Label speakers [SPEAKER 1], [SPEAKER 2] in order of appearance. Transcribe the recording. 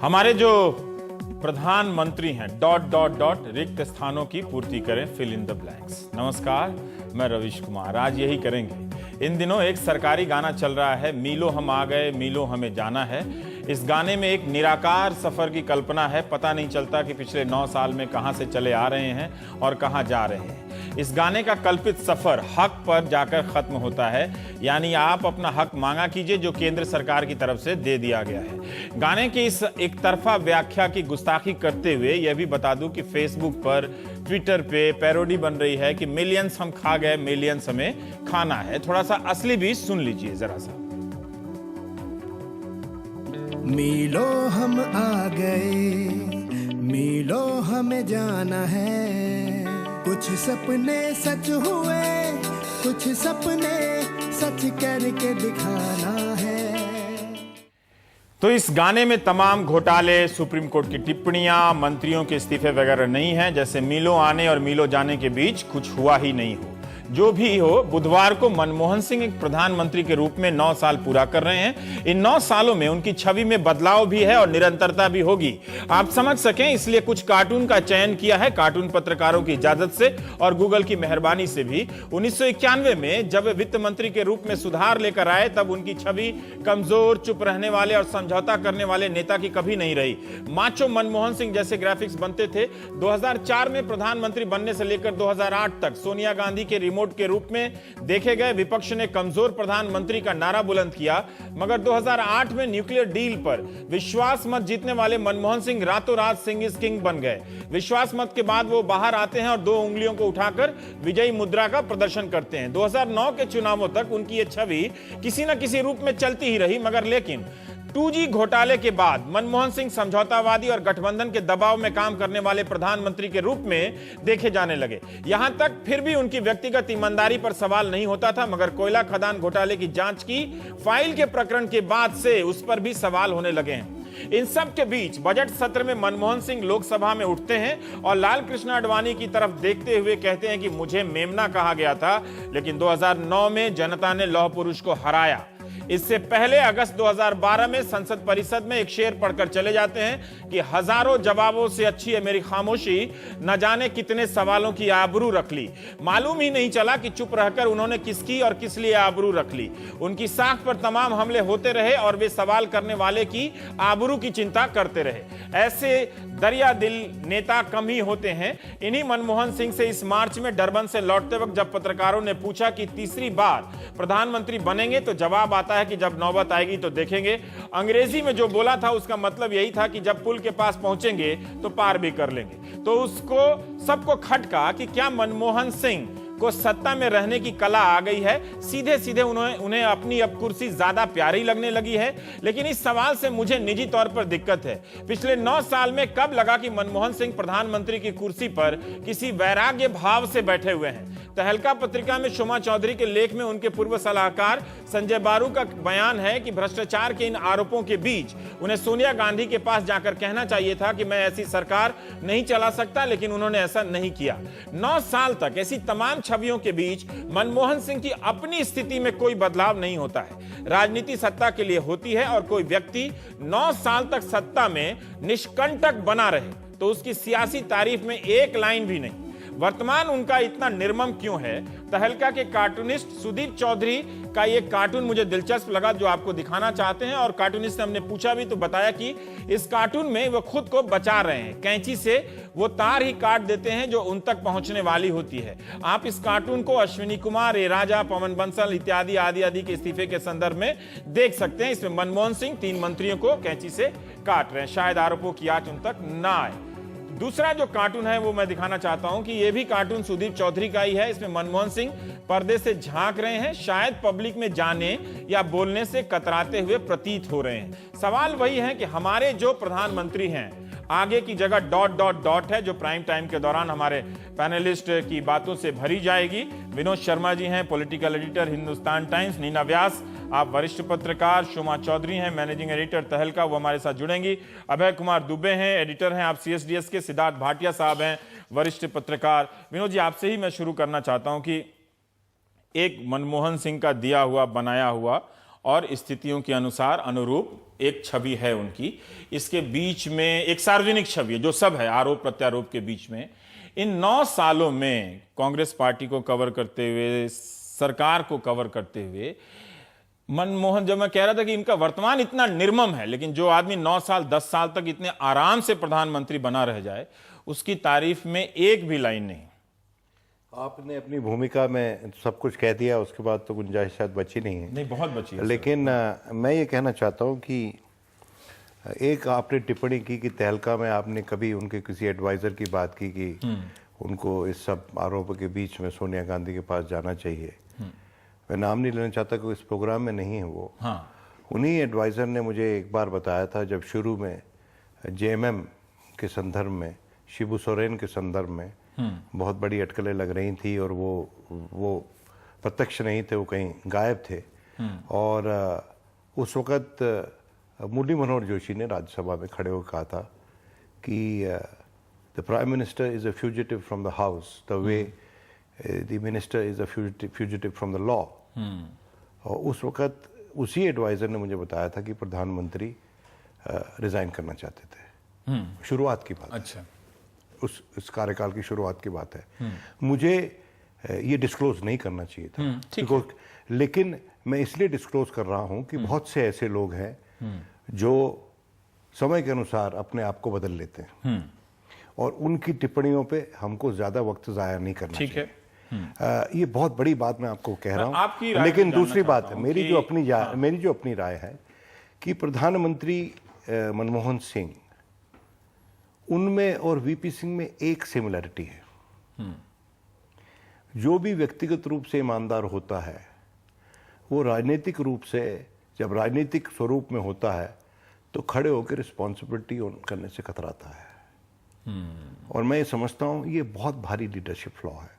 [SPEAKER 1] हमारे जो प्रधानमंत्री हैं डॉट डॉट डॉट रिक्त स्थानों की पूर्ति करें, फिल इन द ब्लैंक्स। नमस्कार, मैं रविश कुमार। आज यही करेंगे। इन दिनों एक सरकारी गाना चल रहा है, मीलों हम आ गए, मीलों हमें जाना है। इस गाने में एक निराकार सफर की कल्पना है। पता नहीं चलता कि पिछले 9 साल में कहां से चले आ रहे हैं और कहां जा रहे हैं। इस गाने का कल्पित सफर हक पर जाकर खत्म होता है, यानी आप अपना हक मांगा कीजिए जो केंद्र सरकार की तरफ से दे दिया गया है। गाने की इस एक तरफा व्याख्या की गुस्ताखी करते हुए यह भी बता दूं कि फेसबुक पर, ट्विटर पे पैरोडी बन रही है कि मिलियंस हम खा गए, मिलियंस हमें खाना है। थोड़ा सा असली भी सुन लीजिए जरा सा।
[SPEAKER 2] मीलों हम आ गए, मीलों हमें जाना है। कुछ सपने सच हुए, कुछ सपने सच करके दिखाना है।
[SPEAKER 1] तो इस गाने में तमाम घोटाले, सुप्रीम कोर्ट की टिप्पणियां, मंत्रियों के इस्तीफे वगैरह नहीं है, जैसे मीलों आने और मीलों जाने के बीच कुछ हुआ ही नहीं हो। जो भी हो, बुधवार को मनमोहन सिंह एक प्रधानमंत्री के रूप में 9 साल पूरा कर रहे हैं। इन 9 सालों में उनकी छवि में बदलाव भी है और निरंतरता भी होगी। आप समझ सकें इसलिए कुछ कार्टून का चयन किया है, कार्टून पत्रकारों की इजाजत से और गूगल की मेहरबानी से भी। 1991 में जब वे वित्त मंत्री के रूप में सुधार लेकर आए, तब उनकी छवि कमजोर, चुप रहने वाले और समझौता करने वाले नेता की कभी नहीं रही। माचो मनमोहन सिंह जैसे ग्राफिक्स बनते थे। 2004 में प्रधानमंत्री बनने से लेकर 2008 तक सोनिया गांधी के रिमोट के रूप में देखे गए। विपक्ष ने कमजोर प्रधानमंत्री का नारा बुलंद किया, मगर 2008 में न्यूक्लियर डील पर विश्वास मत जीतने वाले मनमोहन सिंह रातों रात सिंह इज किंग बन गए। विश्वास मत के बाद वो बाहर आते हैं और 2 उंगलियों को उठाकर विजयी मुद्रा का प्रदर्शन करते हैं। 2009 के चुनावों तक उनकी ये छवि किसी न किसी रूप में चलती ही रही, मगर लेकिन 2G घोटाले के बाद मनमोहन सिंह समझौतावादी और गठबंधन के दबाव में काम करने वाले प्रधानमंत्री के रूप में देखे जाने लगे। यहां तक फिर भी उनकी व्यक्तिगत ईमानदारी पर सवाल नहीं होता था, मगर कोयला खदान घोटाले की जांच की फाइल के प्रकरण के बाद से उस पर भी सवाल होने लगे हैं। इन सब के बीच बजट सत्र में मनमोहन सिंह लोकसभा में उठते हैं और लाल कृष्ण आडवाणी की तरफ देखते हुए कहते हैं कि मुझे मेमना कहा गया था, लेकिन 2009 में जनता ने लौह पुरुष को हराया। इससे पहले अगस्त 2012 में संसद परिषद में एक शेर पढ़कर चले जाते हैं कि हजारों जवाबों से अच्छी है मेरी खामोशी, न जाने कितने सवालों की आबरू रख ली। मालूम ही नहीं चला कि चुप रहकर उन्होंने किसकी और किस लिए आबरू रख ली। उनकी साख पर तमाम हमले होते रहे और वे सवाल करने वाले की आबरू की चिंता करते रहे। ऐसे दरिया दिल नेता कम ही होते हैं। इन्हीं मनमोहन सिंह से इस मार्च में डरबन से लौटते वक्त जब पत्रकारों ने पूछा कि तीसरी बार प्रधानमंत्री बनेंगे, तो जवाब आता है कि जब नौबत आएगी तो देखेंगे। अंग्रेजी में जो बोला था उसका मतलब यही था कि जब पुल के पास पहुंचेंगे तो पार भी कर लेंगे। तो उसको सबको खटका कि क्या मनमोहन सिंह को सत्ता में रहने की कला आ गई है। सीधे सीधे उन्हें अपनी अब कुर्सी ज्यादा प्यारी लगने लगी है। लेकिन इस सवाल से मुझे निजी तौर पर दिक्कत है। पिछले 9 साल में कब लगा कि मनमोहन सिंह प्रधानमंत्री की कुर्सी पर किसी वैराग्य भाव से बैठे हुए हैं। तहलका पत्रिका में शोमा चौधरी के लेख में उनके पूर्व सलाहकार संजय बारू का बयान है कि भ्रष्टाचार के इन आरोपों के बीच उन्हें सोनिया गांधी के पास जाकर कहना चाहिए था कि मैं ऐसी सरकार नहीं चला सकता, लेकिन उन्होंने ऐसा नहीं किया। 9 साल तक ऐसी तमाम छवियों के बीच मनमोहन सिंह की अपनी स्थिति में कोई बदलाव नहीं होता है। राजनीति सत्ता के लिए होती है और कोई व्यक्ति 9 साल तक सत्ता में निष्कंटक बना रहे तो उसकी सियासी तारीफ में एक लाइन भी नहीं। वर्तमान उनका इतना निर्मम क्यों है? तहलका के कार्टूनिस्ट सुदीप चौधरी का ये कार्टून मुझे दिलचस्प लगा, जो आपको दिखाना चाहते हैं। और कार्टूनिस्ट से हमने पूछा भी तो बताया कि इस कार्टून में वो खुद को बचा रहे हैं। कैंची से वो तार ही काट देते हैं जो उन तक पहुंचने वाली होती है। आप इस कार्टून को अश्विनी कुमार, ए राजा, पवन बंसल इत्यादि आदि के इस्तीफे के संदर्भ में देख सकते हैं। इसमें मनमोहन सिंह 3 मंत्रियों को कैंची से काट रहे हैं, शायद आरोपों की आंच उन तक ना आए। दूसरा जो कार्टून है वो मैं दिखाना चाहता हूं कि ये भी कार्टून सुदीप चौधरी का ही है। इसमें मनमोहन सिंह पर्दे से झांक रहे हैं, शायद पब्लिक में जाने या बोलने से कतराते हुए प्रतीत हो रहे हैं। सवाल वही है कि हमारे जो प्रधानमंत्री हैं, आगे की जगह डॉट डॉट डॉट है, जो प्राइम टाइम के दौरान हमारे पैनलिस्ट की बातों से भरी जाएगी। विनोद शर्मा जी हैं, political editor Hindustan Times. Neena Vyas, आप वरिष्ठ पत्रकार। शोमा चौधरी हैं, मैनेजिंग एडिटर तहलका, वो हमारे साथ जुड़ेंगी। अभय कुमार दुबे हैं, एडिटर हैं आप CSDS के। सिद्धार्थ भाटिया साहब हैं, वरिष्ठ पत्रकार। विनोद जी, आपसे ही मैं शुरू करना चाहता हूं कि एक मनमोहन सिंह का दिया हुआ, बनाया हुआ और स्थितियों के अनुसार अनुरूप एक छवि है उनकी। इसके बीच में एक सार्वजनिक छवि है, जो सब है आरोप प्रत्यारोप के बीच में। इन 9 सालों में कांग्रेस पार्टी को कवर करते हुए, सरकार को कवर करते हुए, मनमोहन, जब मैं कह रहा था कि इनका वर्तमान इतना निर्मम है, लेकिन जो आदमी 9 साल 10 साल तक इतने आराम से प्रधानमंत्री बना रह जाए, उसकी तारीफ में एक भी लाइन नहीं।
[SPEAKER 3] आपने अपनी भूमिका में सब कुछ कह दिया, उसके बाद तो गुंजाइश शायद बची नहीं है।
[SPEAKER 1] नहीं, बहुत बची है।
[SPEAKER 3] लेकिन मैं ये कहना चाहता हूँ कि एक आपने टिप्पणी की कि तहलका में आपने कभी उनके किसी एडवाइज़र की बात की कि उनको इस सब आरोपों के बीच में सोनिया गांधी के पास जाना चाहिए। मैं नाम नहीं लेना चाहता कि इस प्रोग्राम में नहीं है वो।
[SPEAKER 1] हाँ।
[SPEAKER 3] उन्हीं एडवाइज़र ने मुझे एक बार बताया था, जब शुरू में जेएमएम के संदर्भ में, शिबू सोरेन के संदर्भ में बहुत बड़ी अटकलें लग रही थी और वो प्रत्यक्ष नहीं थे, वो कहीं गायब थे। और उस वक़्त मुरली मनोहर जोशी ने राज्यसभा में खड़े होकर कहा था कि the prime minister is a fugitive from the house the way the minister is a fugitive from the law. और उस वक़्त उसी एडवाइज़र ने मुझे बताया था कि प्रधानमंत्री रिज़ाइन करना चाहते थे। शुरुआत की बात।
[SPEAKER 1] अच्छा।
[SPEAKER 3] उस कार्यकाल की शुरुआत की बात है। मुझे ये डिस्क्लोज नहीं करना चाहिए था, लेकिन मैं इसलिए डिस्क्लोज कर रहा हूं कि बहुत से ऐसे लोग हैं जो समय के अनुसार अपने आप को बदल लेते हैं और उनकी टिप्पणियों पे हमको ज्यादा वक्त जाया नहीं करना चाहिए। ठीक है। ये बहुत बड़ी बात मैं आपको कह रहा हूं। लेकिन दूसरी बात है, मेरी जो अपनी राय है कि प्रधानमंत्री मनमोहन सिंह, उनमें और वीपी सिंह में एक सिमिलरिटी है। जो भी व्यक्तिगत रूप से ईमानदार होता है, वो राजनीतिक रूप से, जब राजनीतिक स्वरूप में होता है, तो खड़े होकर रिस्पॉन्सिबिलिटी करने से कतराता है। और मैं ये समझता हूं ये बहुत भारी लीडरशिप फ्लॉ है।